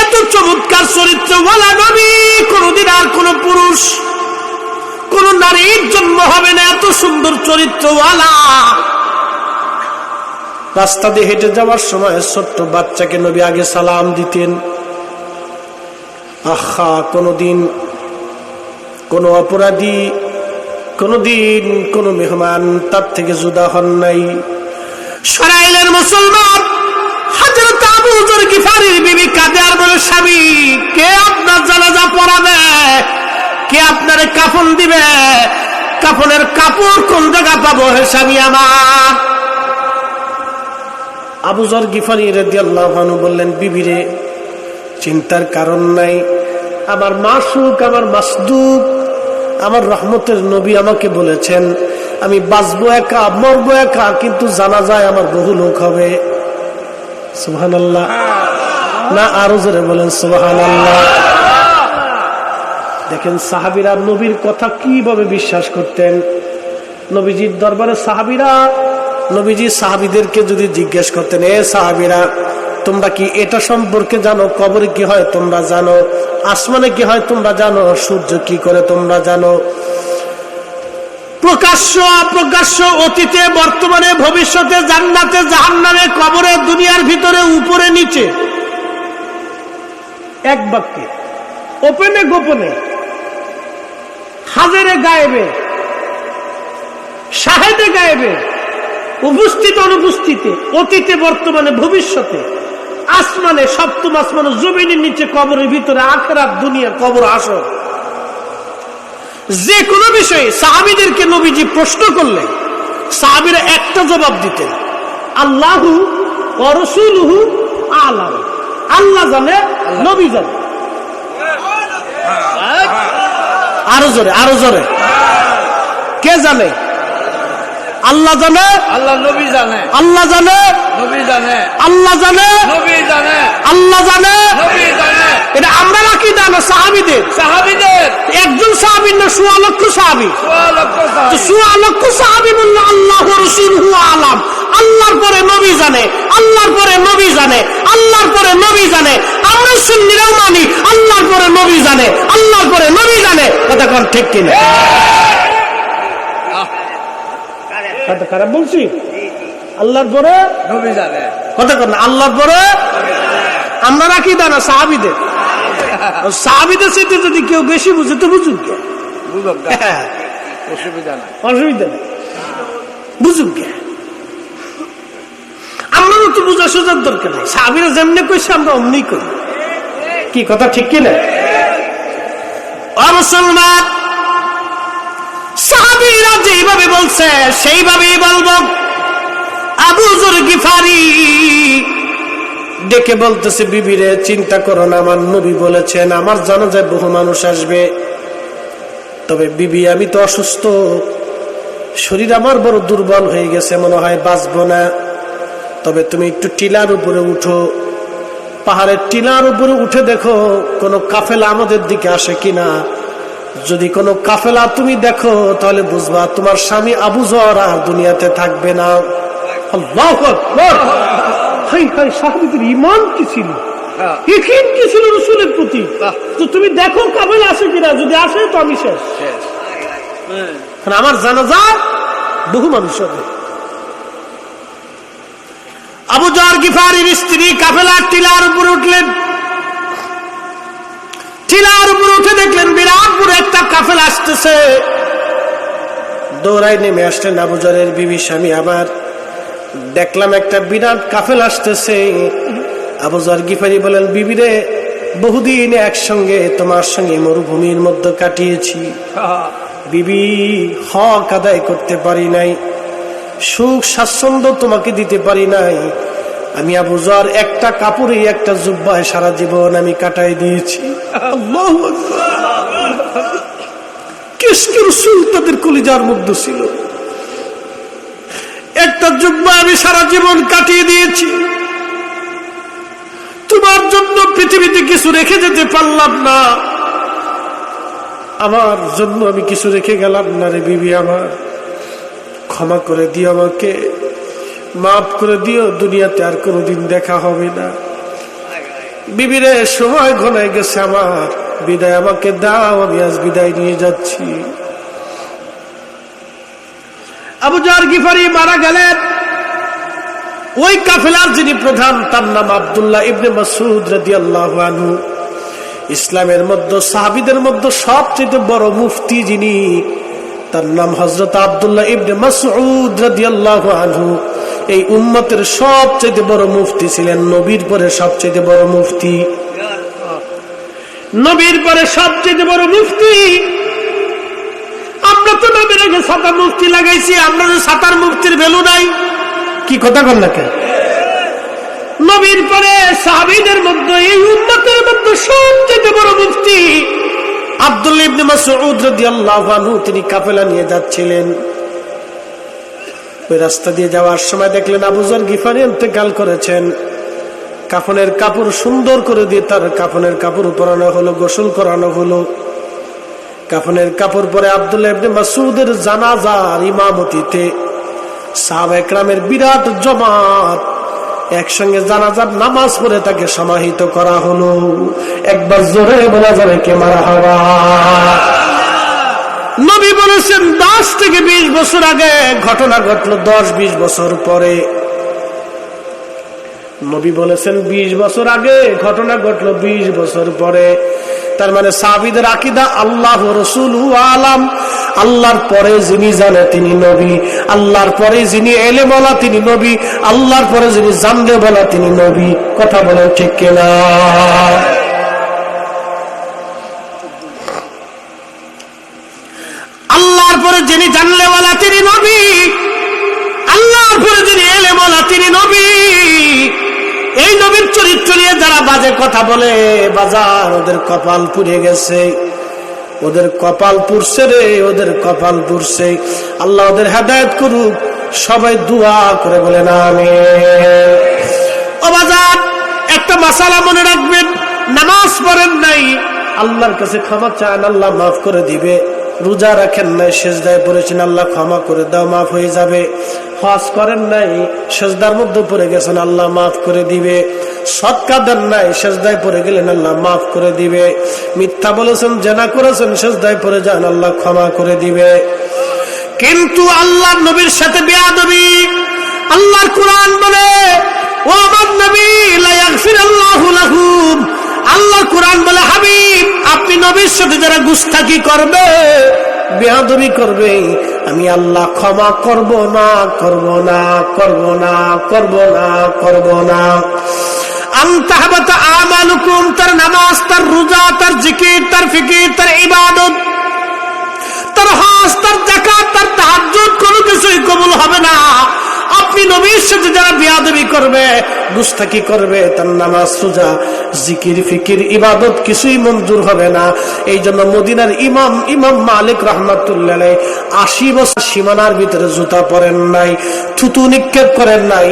এত চমৎকার চরিত্রওয়ালা নবী কোনদিন আর কোন পুরুষ, কোন নারীর জন্ম হবে না। এত সুন্দর চরিত্রওয়ালা। রাস্তা দিয়ে হেঁটে যাওয়ার সময় ছোট্ট বাচ্চাকে নবী আগে সালাম দিতেন। আহা, কোনদিন কোন অপরাধী, কোনদিন কোন মেহমান তার থেকে জুদা হন নাই। সরাইলের মুসলমান হযরত আবু যর গিফারীর বিবি কাঁদে আর বলে, স্বামী, কে আপনার জানাজা পড়াবে, কে আপনার কাফন দিবে, কাফনের কাপড় কোন জায়গা পাবো হে স্বামী আমার? আবু যর গিফারী রাদিয়াল্লাহু আনহু বললেন, বিবিরে, চিন্তার কারণ নাই, আমার মাসুক, আমার মাসদুক, আমার রহমতের নবী আমাকে বলেছেন আমি বাঁচবো একা, মরবো একা, কিন্তু জানা যায় আমার বহু লোক হবে। সুবহানাল্লাহ। না আরো জোরে বলেন সুবহানাল্লাহ। দেখেন সাহাবীরা নবীর কথা কিভাবে বিশ্বাস করতেন। নবীজির দরবারে সাহাবীরা, নবীজি সাহাবীদেরকে যদি জিজ্ঞেস করতেন, এ সাহাবীরা, তোমরা কি এটা সম্পর্কে জানো? কবরে কি হয় তোমরা জানো? আসমানে কি হয় তোমরা জানো? সূর্য কি করে তোমরা জানো? প্রকাশ্য অপ্রকাশ্য, অতীতে বর্তমানে ভবিষ্যতে, জান্নাতে জাহান্নামে, কবরে, দুনিয়ার ভিতরে, উপরে নিচে, এক বাক্যে, ওপেনে গোপনে, হাজারে গায়েবে, শাহেদে গায়েবে, উপস্থিত অনুপস্থিতে, অতীতে বর্তমানে ভবিষ্যতে, আসমানে, সপ্তম আসমানে, জমিনের নিচে, কবরের ভিতরে, আখিরাত, দুনিয়া, কবর, আসর, যে কোনো বিষয়ে সাহাবীদেরকে নবীজি প্রশ্ন করলে সাহাবীরা একটা জবাব দিতেন, আল্লাহু ওয়া রাসূলুহু আ'লাম। আল্লাহ জানে, নবী জানে। আরো জোরে, আরো জোরে। কে জানে? আল্লাহ জানে, আল্লাহ নবী জানে। আল্লাহ জানে, নবী জানে। আল্লাহ জানে, নবী জানে। আল্লাহ জানে, নবী জানে। এটা আমরা নাকি জানো? সাহাবীদের। সাহাবীদের একজন সাহাবীর না সোয়া লক্ষ সাহাবী? তো সোয়া লক্ষ সাহাবী বললো আল্লাহ ওয়া রাসূলুহু আ'লাম। আল্লাহর পরে নবী জানে, আল্লাহর পরে নবী জানে, আল্লাহর পরে নবী জানে। আমরা সুন্নিরাও মানি আল্লাহর পরে নবী জানে, আল্লাহর পরে নবী জানে। কথা কোন ঠিক কিনা? কথা খারাপ বলছি? আল্লাহর পরে নবী জানে। কথা কোন আল্লাহর পরে আমরা রাখি দানা সাহাবীদের। সাহাবীদের সাথে যদি কেউ বেশি বুঝে তো বুঝুক, বুঝুক না, অসুবিধা নাই, অসুবিধা নেই, বুঝুক। আমারও তো বুঝা সোজার দরকার নেই। সাহাবীরা যেমনি কইছে আমরা অমনি করি। কি কথা ঠিক কিনা? মুসলমান সাহাবীরা যেভাবে বলছে সেইভাবেই বলবো। আবু যর গিফারি ডেকে বলতেছে, বিবিরে চিন্তা করো না, আমার নবী বলেছেন আমার জানাজায় বহু মানুষ আসবে। তবে বিবি আমি তো অসুস্থ, শরীর আমার বড় দুর্বল হয়ে গেছে, মনে হয় বাঁচবো না। তবে তুমি একটু টিলার উপরে উঠো, পাহাড়ের টিলার উপরে উঠে দেখো কোনো কাফেলা আমাদের দিকে আসে কিনা। যদি কোনো কাফেলা তুমি দেখো তাহলে বুঝবা তোমার স্বামী আবু যর আর দুনিয়াতে থাকবে না। আল্লাহু আকবার! হাই হাই, সাহাবীদের ঈমান কি ছিল, ইয়াকিন কি ছিল রাসূলের প্রতি। তো তুমি দেখো কাফেলা আসে কিনা, যদি আসে তো আমি শেষ। কারণ আমার জানাজা বহু মানুষ হবে। আবু যর গিফারির স্ত্রী কাফেলার টিলার উপরে উঠলেন। টিলার উপরে উঠে দেখলেন বিরাট বড় একটা কাফেলা আসতেছে। দৌড়াই নেমে আসলেন আবু যরের বিবি, স্বামী আমার, দেখলাম একটা বিরাট কাফেলা আসতেছে। আবু যর গিফারি বলেন, বিবিরে বহুদিন একসঙ্গে তোমার সঙ্গে মরুভূমির মধ্যে কাটিয়েছি, বিবি হক আদায় করতে পারি নাই, সুখ স্বাচ্ছন্দ্য তোমাকে দিতে পারি নাই। আমি আবু যর একটা কাপড়ে একটা জুব্বায় সারা জীবন আমি কাটাই দিয়েছি। আল্লাহু আকবার! কিসকে রাসূল তাদের কলিজার মধ্যে ছিল। একটা জুব্বা আমি সারা জীবন কাটিয়ে দিয়েছি, তোমার জন্য পৃথিবীতে কিছু রেখে যেতে পারলাম না। আমার জন্য আমি কিছু রেখে গেলাম না রে বিবি আমার, ক্ষমা করে দিও, আমাকে মাফ করে দিও, দুনিয়াতে আর কোনোদিন দেখা হবে না। বিবিরে সময় ঘনায় গেছে আমার, বিদায় আমাকে দাও, আমি আজ বিদায় নিয়ে যাচ্ছি। আবু যর গিফারি মারা গেলেন। ওই কাফেলার যিনি প্রধান তার নাম আব্দুল্লাহ ইবনে মাসউদ রাদিয়াল্লাহু আনহু। ইসলামের মধ্যে সাহাবীদের মধ্যে সবচেয়ে বড় মুফতি যিনি, তার নাম হযরত আব্দুল্লাহ ইবনে মাসউদ রাদিয়াল্লাহু আনহু। এই উম্মতের সবচেয়ে বড় মুফতি ছিলেন, নবীর পরে সবচেয়ে বড় মুফতি, নবীর পরে সবচেয়ে বড় মুফতি। আমরা তো নবীর আগে সাতা মুফতি লাগাইছি, আমরা যে সাতার মুফতির ভ্যালু নাই। কি কথা বল না কেন? নবীর পরে সাহাবীদের মধ্যে এই উম্মতের মধ্যে সবচেয়ে বড় মুফতি আব্দুল্লাহ ইবনে মাসউদ রাদিয়াল্লাহু আনহু। তিনি কাফেলা নিয়ে যাচ্ছিলেন। ওই রাস্তা দিয়ে যাওয়ার সময় দেখলেন আবু যর গিফারি ইন্তেকাল করেছেন। কাফনের কাপড় সুন্দর করে দিয়ে তার কাফনের কাপড় পরানো হলো, গোসল করানো হলো। কাফনের কাপড় পরে আব্দুল্লাহ ইবনে মাসউদের জানাজার ইমামতিতে সাহাবায়ে কেরামের বিরাট জমাত একসঙ্গে জানাজার নামাজ পড়ে তাকে সমাহিত করা হলো। একবার জোরে বলা যাবে কে মারহাবা। নবী বলেছেন 10 থেকে 20 বছর আগে ঘটনা ঘটলো, 10-20 বছর পরে। নবী বলেছেন 20 বছর আগে ঘটনা ঘটলো 20 বছর পরে। তার মানে সাহাবীদের আকীদা আল্লাহ রাসূলু আলাম, আল্লাহর পরে যিনি জানে তিনি নবী, আল্লাহর পরে যিনি এলেম ওয়ালা তিনি নবী, আল্লাহর পরে যিনি জানলে বলা তিনি নবী। কথা বলেন ঠিক কিনা? আল্লাহর পরে যিনি জানলে ওয়ালা তিনি নবী, আল্লাহর পরে যিনি এলেম ওয়ালা তিনি নবী। এই নবীর চরিত্র নিয়ে যারা বাজে কথা বলে, বাজার ওদের কপাল পুড়ে গেছে, ওদের কপাল পুড়ছে রে, ওদের কপাল পুড়ছে। আল্লাহ ওদের হেদায়েত করুক। সবাই দোয়া করে বলেন আমিন। ও বাজার, একটা মাসালা মনে রাখবেন, নামাজ পড়েন নাই, আল্লাহর কাছে ক্ষমা চান, আল্লাহ মাফ করে দিবে। রোজা রাখেন নাই, সেজদায় পড়েছেন, আল্লাহ ক্ষমা করে দাও, মাফ হয়ে যাবে। হজ করেন নাই, সেজদার মধ্যে পড়ে গেছেন, আল্লাহ মাফ করে দিবে। সদকা দেন নাই, সেজদায় পড়ে গেলেন, আল্লাহ মাফ করে দিবে। মিথ্যা বলেছেন, জেনা করেছেন, সেজদায় পড়ে যান, আল্লাহ ক্ষমা করে দিবে। কিন্তু আল্লাহ নবীর সাথে বেয়াদবি, আল্লাহর কোরআন বলে ও আমার নবী লা ইয়াগফিরাল্লাহু লাহুম, আল্লাহর কোরআন বলে হাবিব আপনি নবীর সাথে যারা গুস্তাখি করবে, বেয়াদবি করবে, আমি আল্লাহ ক্ষমা করব না, করব না, করব না, করব না, করব না। আনতাহবাতা আমালুকুম, তার নামাজ, তার রোজা, তার জিকির, তার ফিকির, তার ইবাদত, তার হজ, তার যাকাত, তার তাহাজ্জুদ কোনো কিছুই কবুল হবে না। আপনি নবীর সাথে যারা বেয়াদবি করবে, গুস্তাখি করবে, তার নামাজ, রোজা, জিকির, ফিকির, ইবাদত কিছুই মঞ্জুর হবে না। এই জন্য মদিনার ইমাম মালিক রাহমাতুল্লাহ আলাইহি 80 বছর সীমানার ভিতরে জুতা পরেন নাই, থুতু নিক্ষেপ করেন নাই,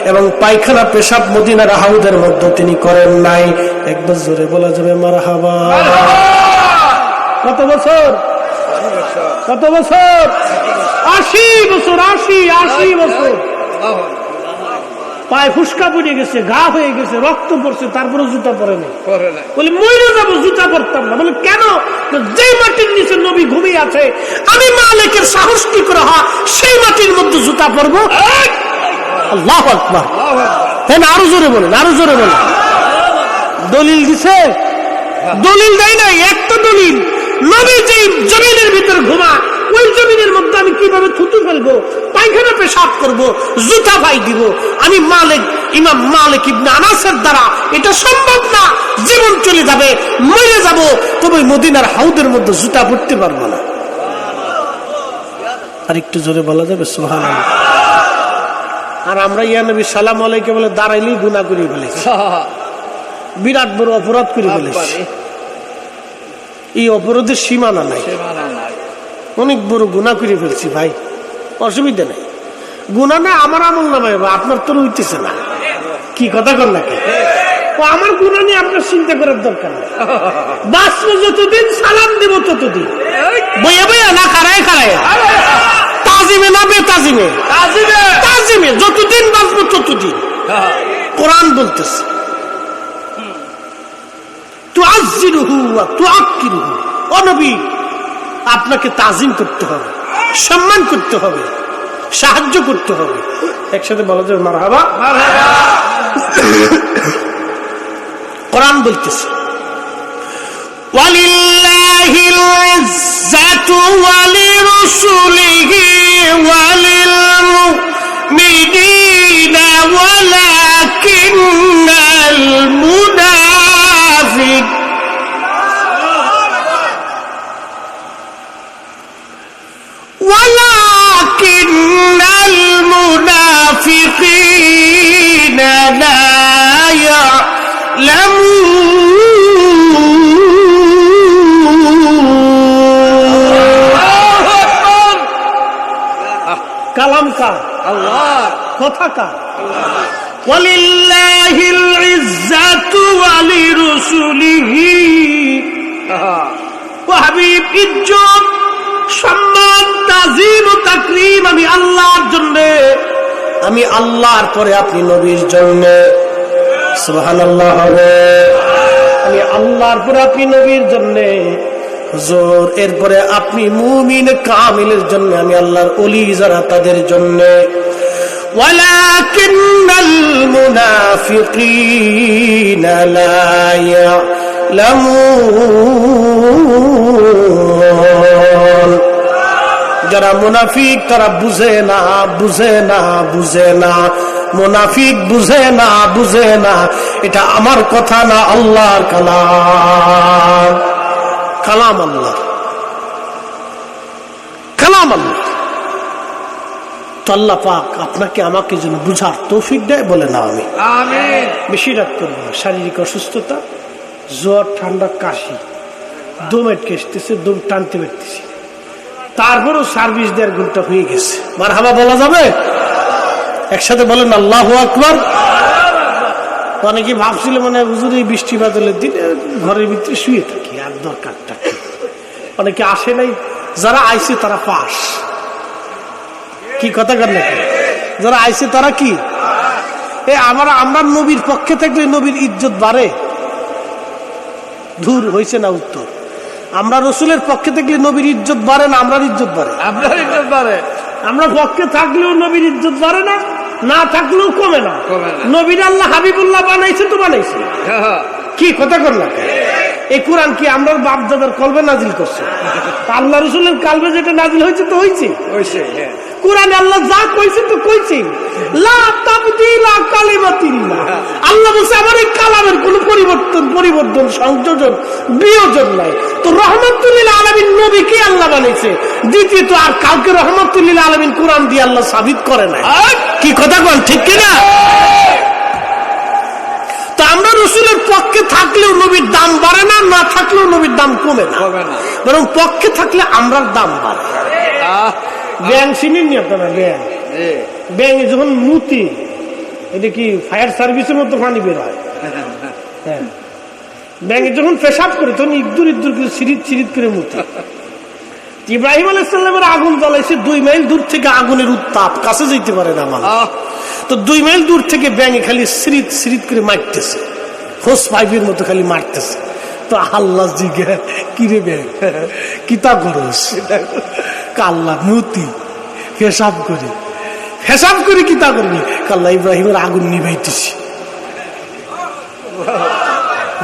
এবং পায়খানা পেশাব মদিনার হাউদের মধ্যে তিনি করেন নাই। একবার জোরে বলা যাবে মারহাবা। কত বছর? কত বছর? 80 বছর। 80 বছর। পায়ে ফুসকা পড়ে গেছে, ঘা হয়ে গেছে, রক্ত পড়ছে, তারপরে জুতা পরে নেই। বলে মরে যাবো, জুতা পরতাম না। বলে কেন? যে মাটির নিচে নবী ঘুমিয়ে আছে, আমি মালিকের সাহস কি করে হয় সেই মাটির মধ্যে জুতা পরবো? আল্লাহু আকবার। হ্যাঁ, আরো জোরে বলেন, আরো জোরে বলেন। দলিল দিছে? দলিল দেয় নাই। একটা দলিল, নবী যেই জমিনের ভিতরে ঘুমা, ওই জমিনের মধ্যে আমি কিভাবে থুতু ফেলবো, পায়খানা পেশাব করবো, জুতা ভাই দিব? আমি মালিক, ইমাম মালিক ইবনে আনাসের দ্বারা এটা সম্ভব না। জীবন চলে যাবে, মরে যাব, তবে মদিনার হাউদের মধ্যে জুতা পড়তে পারবো না। আর একটু জোরে বলা যাবে সুবহানাল্লাহ। আর আমরা ইয়া নবী সালাম আলাইকে বলে দাঁড়াইলেই গুনাহ করে ফেলেছি, বিরাট বড় অপরাধ করে ফেলেছি। এই অপরাধের সীমানা নাই, অনেক বড় গুনাহ করে ফেলছি ভাই। অসুবিধা নেই, গুনাহ না আমার আমল নামে, আপনার তো হইতেছে না। কি কথা কর নাকি? আমার গুনাহ নিয়ে আপনার চিন্তা করার দরকার নেই। বাঁচবো যতদিন, সালাম দিব ততদিন, বইয়া বইয়া না, খাড়ায় খাড়ায়, তাজিমে না বেতাজিমে, তাজিমে যতদিন বাঁচবো ততদিন। কোরআন বলতেছে তুআজ্জিরুহু ওয়া তুআক্কিরুহু, ও নবী আপনাকে তাজিম করতে হবে, সম্মান করতে হবে, সাহায্য করতে হবে। একসাথে বলা যাবে মারহাবা। কোরআন বলতেছে ওয়ালিল্লাহিল ইজ্জাতু ওয়া লিরাসূলিহি ওয়া লিল মুমিনিনা ওয়ালাকিন্নাল মুনাফিক لا يعلمون। কালাম কার? আল্লাহ। কথা কার? ওয়ালিল্লাহিল ইজ্জাতু ওয়া লিরাসূলিহি। ও হাবিব, ইজ্জত, সম্মান, তাজিম ও তাকরীম আমি আল্লাহর জন্য, আমি আল্লাহর পরে আপনি নবীর জন্য। সুবহানাল্লাহ হবে। আমি আল্লাহর পরে আপনি নবীর জন্য, হুজুর এরপরে আপনি মুমিন কামিলের জন্য, আমি আল্লাহর ওলি যারা তাদের জন্য। ওয়ালাকিন্নাল মুনাফিকিনা লা ইয়ালামুন। যারা মুনাফিক তারা বুঝে না, বুঝে না, বুঝে না। মুনাফিক বুঝে না, বুঝে না। এটা আমার কথা না, আল্লাহর কালাম। কালাম আল্লাহ, কালাম আল্লাহ। তো আল্লাহ পাক আপনাকে আমাকে যেন বুঝার তৌফিক দেয় বলে না আমি আমিন। বেশি রাত করবো না। শারীরিক অসুস্থতা, জ্বর, ঠান্ডা, কাশি, দম আটকে আসতেছে, দম টানতে পারতেছি, তারপরও সার্ভিস 1.5 ঘন্টা হয়ে গেছে। মারহাবা বলা যাবে? একসাথে বলেন আল্লাহু আকবার। অনেকে ভাবছিল মানে হুজুর এই বৃষ্টি বাদলের দিনে ঘরের ভিতরে শুয়ে থাকি, আর দরকারটা। অনেকে আসে নাই, যারা আইছে তারা পাস। কি কথা কর নাকি? যারা আইছে তারা কি? আমরা নবীর পক্ষে থাকলে নবীর ইজ্জত বাড়ে? দূর হয়েছে না উত্তর। আমরা রসুলের পক্ষে থাকলে নবীর ইজ্জত বাড়ে না আমরার ইজ্জত বাড়ে? আপনার ইজ্জত বাড়ে। আমরা পক্ষে থাকলেও নবীর ইজ্জত বাড়ে না, না থাকলেও কমে না। নবীর আল্লাহ হাবিবুল্লাহ বানাইছে তো বানাইছে। কি কথা কর না? এই কোরআন কি আমরা বাপ দাদার কলবে নাজিল করছে? আল্লাহ রসুলের কালবে যেটা নাজিল হয়েছে তো হয়েছে। কোরআনে আল্লাহ যা কইছে তো কইছে। লা তাবদীলা কালিমাতিল্লাহ। আল্লাহ বলছে আমার এই কালামের কোনো পরিবর্তন সংযোজন বিয়োজন নাই। তো রহমাতুল লিল আলামিন নবীকে আল্লাহ বানাইছে। দ্বিতীয়ত আর কাউকে রহমাতুল লিল আলামিন কোরআন দিয়ে আল্লাহ সাবিত করে না। কি কথা বল, ঠিক কিনা? তো আমরা রসুলের পক্ষে থাকলেও নবীর দাম বাড়ে না, না থাকলেও নবীর দাম কমে না, বরং পক্ষে থাকলে আমরার দাম বাড়ে। ব্যাং চিনেননি আপনারা? ব্যাং যখন মুতি, এটা কি ফায়ার সার্ভিসের মতো পানি বের হয়। হ্যাঁ, ব্যাঙে যখন পেশাব করে তখন ইদ্দুর করে সিরিত করে মুতি। ইব্রাহিম আলাইহিস সালামের আগুন জ্বালাইছে 2 মাইল দূর থেকে, আগুনের উত্তাপ কাছে যেতে পারে না মানুষ। তো 2 মাইল দূর থেকে ব্যাঙে খালি সিরিত করে মারতেছে, হোস পাইপের মতো খালি মারতেছে। তো আল্লাহ জিজ্ঞাসা, কিরে ব্যাং কিতা করস? কাল্লা মুতি পেশাব করে কিতা করবি? কাল্লা ইব্রাহিমের আগুন নিভাইতেছি।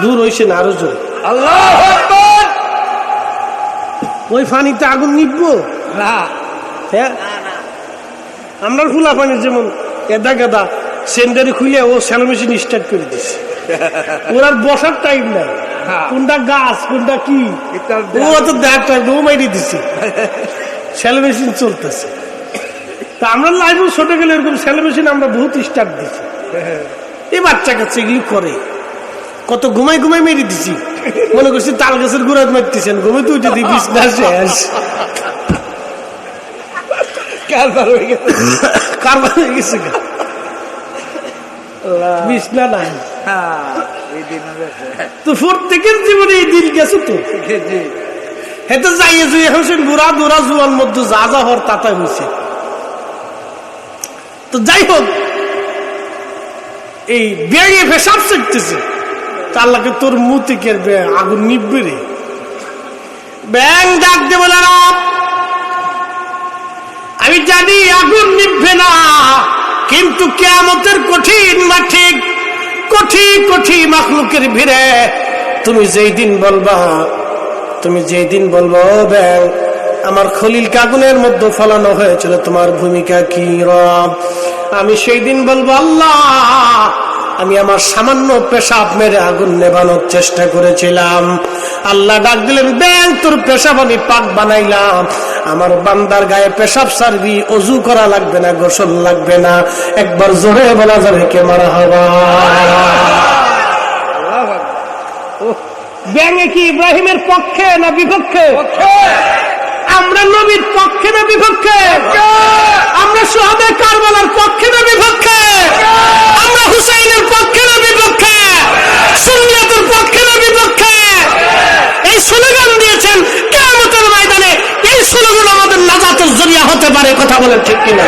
দূর হইছে না আরো জোরে? আল্লাহু আকবার। ওই পানিতে আগুন নিববো না। হ্যাঁ, আমরা ফুলা পানির যেমন এদা গেদা সেন্টারে খুলে ও স্যালো মেশিন স্টার্ট করে দিচ্ছে। ওর আর বসার টাইম নাই, কোনটা গাছ কোনটা কি ও তো দেখার টাইম, ও মাইরে দিচ্ছে, স্যালো মেশিন চলতেছে। তা আমরা লাইফে ছোট গেলে এরকম স্যালো মেশিন আমরা বহুত স্টার্ট দিচ্ছি। এই বাচ্চা কাছে এগুলি করে, কত ঘুমাই মেরে দিছি। মনে করছি তাল গাছের গোড়ায় মারতেছেন, ঘুমে তো উঠে দিই বিছনা শেষ। কারবার হয়ে গেছে, বিছনা নাই। তো প্রত্যেকের জীবনে এই দিন গেছে। তো হেঁটে যাইয়েছে এখন সে বুড়া দোড়া জুয়ার মধ্যে যা যা হওয়ার তাতা হয়েছে। তো যাই হোক, এই ব্যাঙে পেশাব শিখতেছে। আল্লাহকে তোর মুতে কেরবে আগুন নিববে রে। ব্যাং ডাক দে বলে, আমি জানি আগুন নিববে না, কিন্তু কিয়ামতের কঠিন মাঠে কোটি মাখলুকের ভিড়ে তুমি যেই দিন বলবা ও ব্যাং আমার খলিলকে আগুনের মধ্যে ফলানো হয়েছিল, তোমার ভূমিকা কি রব? আমি সেই দিন বলবো, আল্লাহ আমি আমার সামান্য পেশাব মেরে আগুন নেভানোর চেষ্টা করেছিলাম। আল্লাহ ডাক দিলেন, ব্যাং তোর পেশাব আমি পাক বানাইলাম, আমার বান্দার গায়ে পেশাব সারবি, অজু করা লাগবে না, গোসল লাগবে না। একবার জোরে বলা যাবে কে মারহাবা। ব্যাঙে কি ইব্রাহিমের পক্ষে না বিপক্ষে? আমরা নবীর পক্ষে না বিপক্ষে? আমরা সুহাদায়ে কারবালার পক্ষে না বিপক্ষে? আমরা হুসাইনের পক্ষে না বিপক্ষে? সুন্নাতের পক্ষে না বিপক্ষে? এই স্লোগান দিয়েছেন কিয়ামতের ময়দানে। এই স্লোগান আমাদের নাজাতের জরিয়া হতে পারে। কথা বলেন ঠিক কিনা?